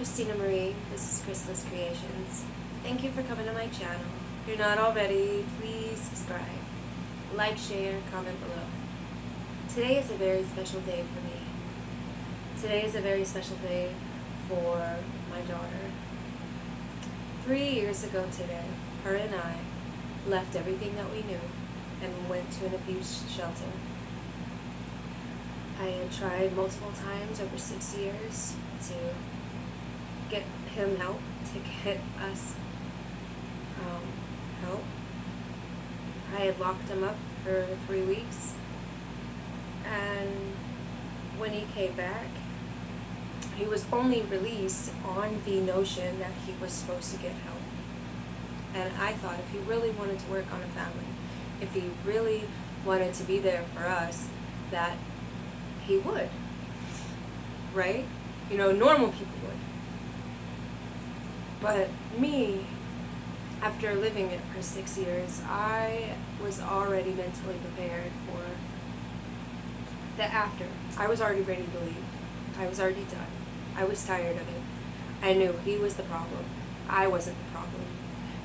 Christina Marie. This is Chrysalis Creations. Thank you for coming to my channel. If you're not already, please subscribe. Like, share, comment below. Today is a very special day for me. Today is a very special day for my daughter. 3 years ago today, her and I left everything that we knew and went to an abuse shelter. I had tried multiple times over 6 years to get him help, to get us help. I had locked him up for 3 weeks, and when he came back, he was only released on the notion that he was supposed to get help. And I thought if he really wanted to work on a family, if he really wanted to be there for us, that he would, right? You know, normal people would. But me, after living it for 6 years, I was already mentally prepared for the after. I was already ready to leave. I was already done. I was tired of it. I knew he was the problem. I wasn't the problem.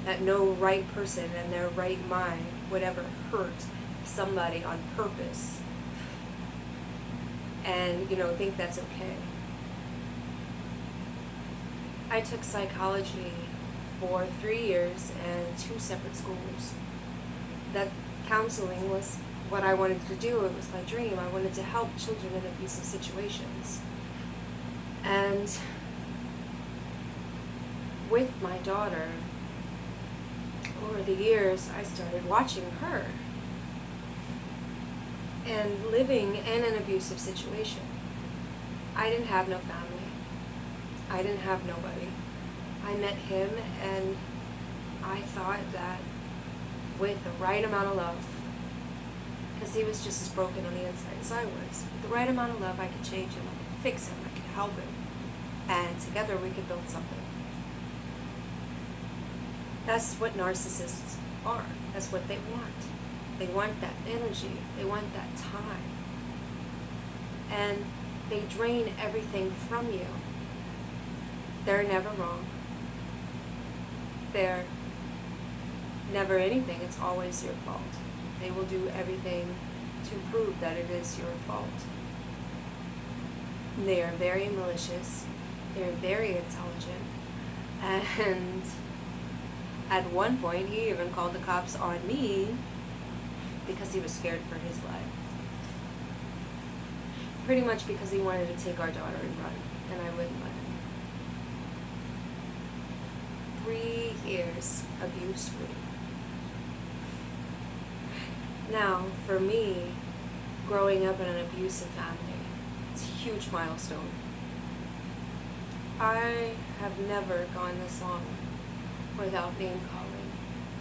That no right person in their right mind would ever hurt somebody on purpose and, think that's okay. I took psychology for 3 years and 2 separate schools. That counseling was what I wanted to do. It was my dream. I wanted to help children in abusive situations. And with my daughter, over the years, I started watching her and living in an abusive situation. I didn't have no family. I didn't have nobody. I met him, and I thought that with the right amount of love, because he was just as broken on the inside as I was, with the right amount of love, I could change him, I could fix him, I could help him, and together we could build something. That's what narcissists are. That's what they want. They want that energy. They want that time. And they drain everything from you. They're never wrong. They're never anything. It's always your fault. They will do everything to prove that it is your fault. They are very malicious. They're very intelligent. And at one point, he even called the cops on me because he was scared for his life. Pretty much because he wanted to take our daughter and run, and I wouldn't let him. 3 years abuse-free. Now, for me, growing up in an abusive family, it's a huge milestone. I have never gone this long without name calling,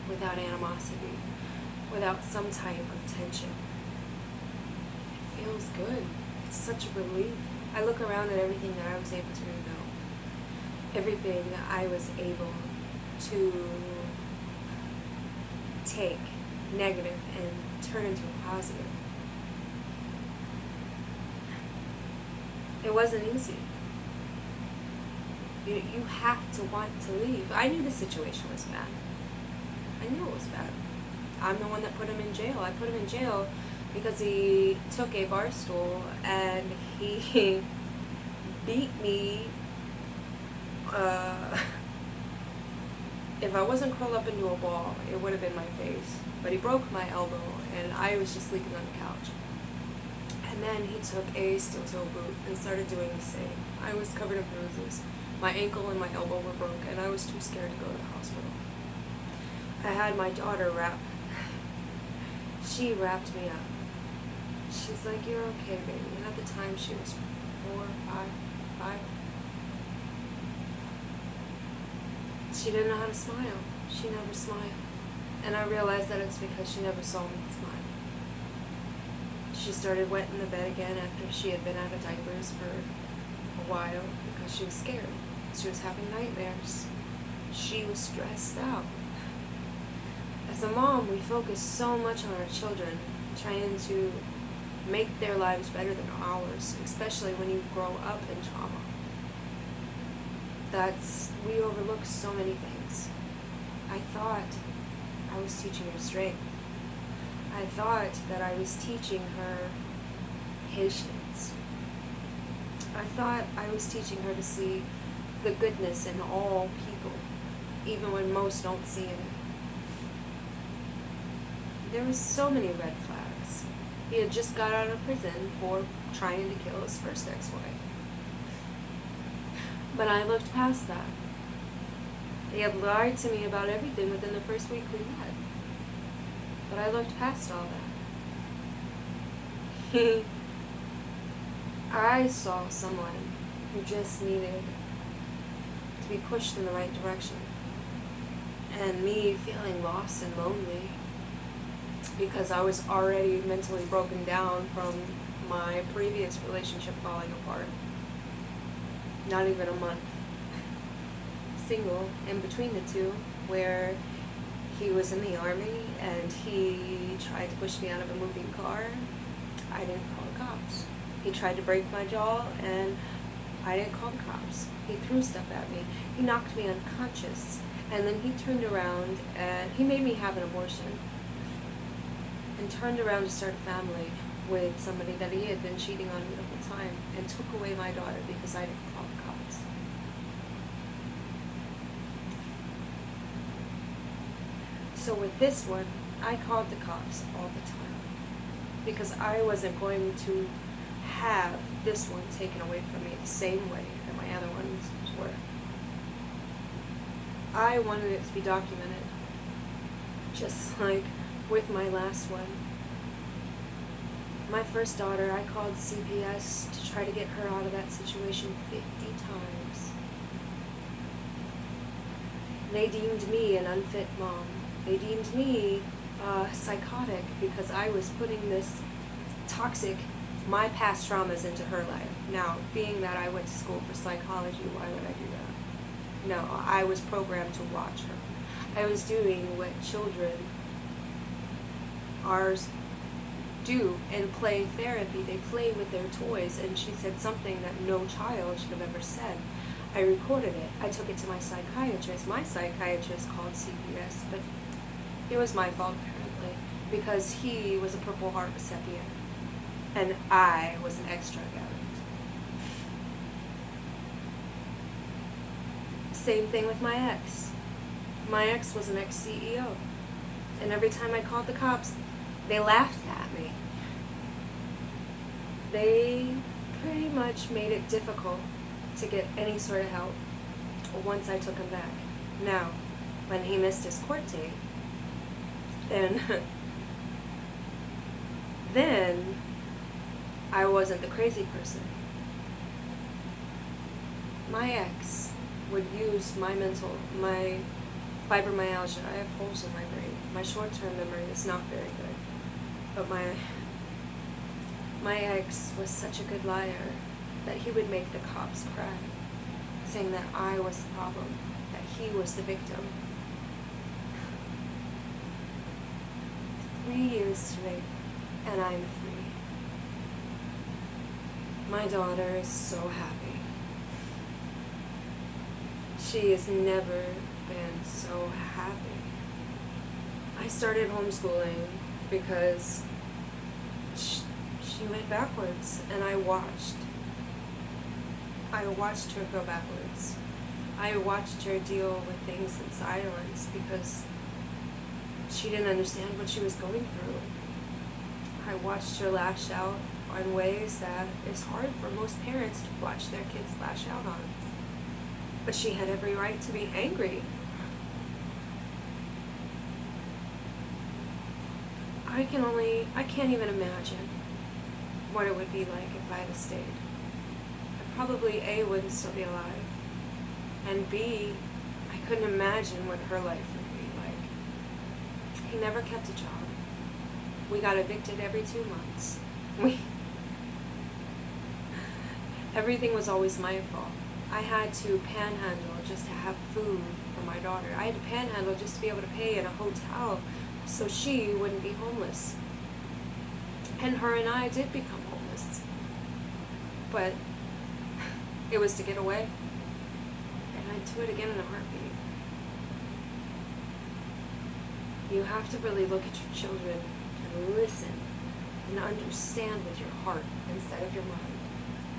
without animosity, without some type of tension. It feels good. It's such a relief. I look around at everything that I was able to do, everything I was able to take negative and turn into a positive. It wasn't easy. You have to want to leave. I knew the situation was bad. I knew it was bad. I'm the one that put him in jail. I put him in jail because he took a bar stool and he beat me. If I wasn't curled up into a ball, it would have been my face. But he broke my elbow, and I was just sleeping on the couch. And then he took a steel-toe boot and started doing the same. I was covered in bruises. My ankle and my elbow were broke, and I was too scared to go to the hospital. I had my daughter she wrapped me up. She's like, "You're okay, baby." And at the time, she was 4, 5. She didn't know how to smile. She never smiled. And I realized that it's because she never saw me smile. She started wetting the bed again after she had been out of diapers for a while because she was scared. She was having nightmares. She was stressed out. As a mom, we focus so much on our children, trying to make their lives better than ours, especially when you grow up in trauma. We overlook so many things. I thought I was teaching her strength. I thought that I was teaching her patience. I thought I was teaching her to see the goodness in all people, even when most don't see it. There were so many red flags. He had just got out of prison for trying to kill his first ex-wife. But I looked past that. He had lied to me about everything within the first week we met. But I looked past all that. I saw someone who just needed to be pushed in the right direction. And me feeling lost and lonely because I was already mentally broken down from my previous relationship falling apart. Not even a month. Single in between the two, where he was in the army and he tried to push me out of a moving car. I didn't call the cops. He tried to break my jaw and I didn't call the cops. He threw stuff at me. He knocked me unconscious. And then he turned around and he made me have an abortion. And turned around to start a family with somebody that he had been cheating on me the whole time. And took away my daughter because I didn't call the cops. So with this one, I called the cops all the time. Because I wasn't going to have this one taken away from me the same way that my other ones were. I wanted it to be documented. Just like with my last one. My first daughter, I called CPS to try to get her out of that situation 50 times. They deemed me an unfit mom. They deemed me psychotic because I was putting this toxic, my past traumas into her life. Now, being that I went to school for psychology, why would I do that? No, I was programmed to watch her. I was doing what children do in play therapy. They play with their toys, and she said something that no child should have ever said. I recorded it. I took it to my psychiatrist. My psychiatrist called CPS, but it was my fault apparently because he was a Purple Heart recipient and I was an ex-drug addict. Same thing with my ex. My ex was an ex-CEO, and every time I called the cops, they laughed at me. They pretty much made it difficult to get any sort of help once I took him back. Now, when he missed his court date, then I wasn't the crazy person. My ex would use my fibromyalgia. I have holes in my brain. My short-term memory is not very good. But my ex was such a good liar that he would make the cops cry, saying that I was the problem, that he was the victim. 3 years today, and I'm free. My daughter is so happy. She has never been so happy. I started homeschooling because she went backwards, and I watched her go backwards. I watched her deal with things in silence because she didn't understand what she was going through. I watched her lash out on ways that it's hard for most parents to watch their kids lash out on. But she had every right to be angry. I can't even imagine what it would be like if I had stayed. I probably A, wouldn't still be alive, and B, I couldn't imagine what her life would be like. He never kept a job. We got evicted every 2 months. Everything was always my fault. I had to panhandle just to have food for my daughter. I had to panhandle just to be able to pay at a hotel so she wouldn't be homeless. And her and I did become homeless. But it was to get away. And I'd do it again in a heartbeat. You have to really look at your children and listen and understand with your heart instead of your mind.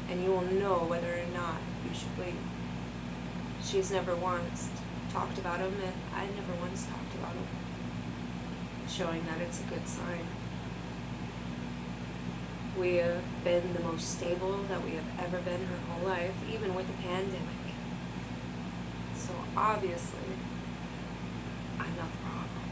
And you will know whether or not you should leave. She's never once talked about him, and I never once talked about him, showing that it's a good sign. We have been the most stable that we have ever been her whole life, even with the pandemic. So obviously, I'm not the problem.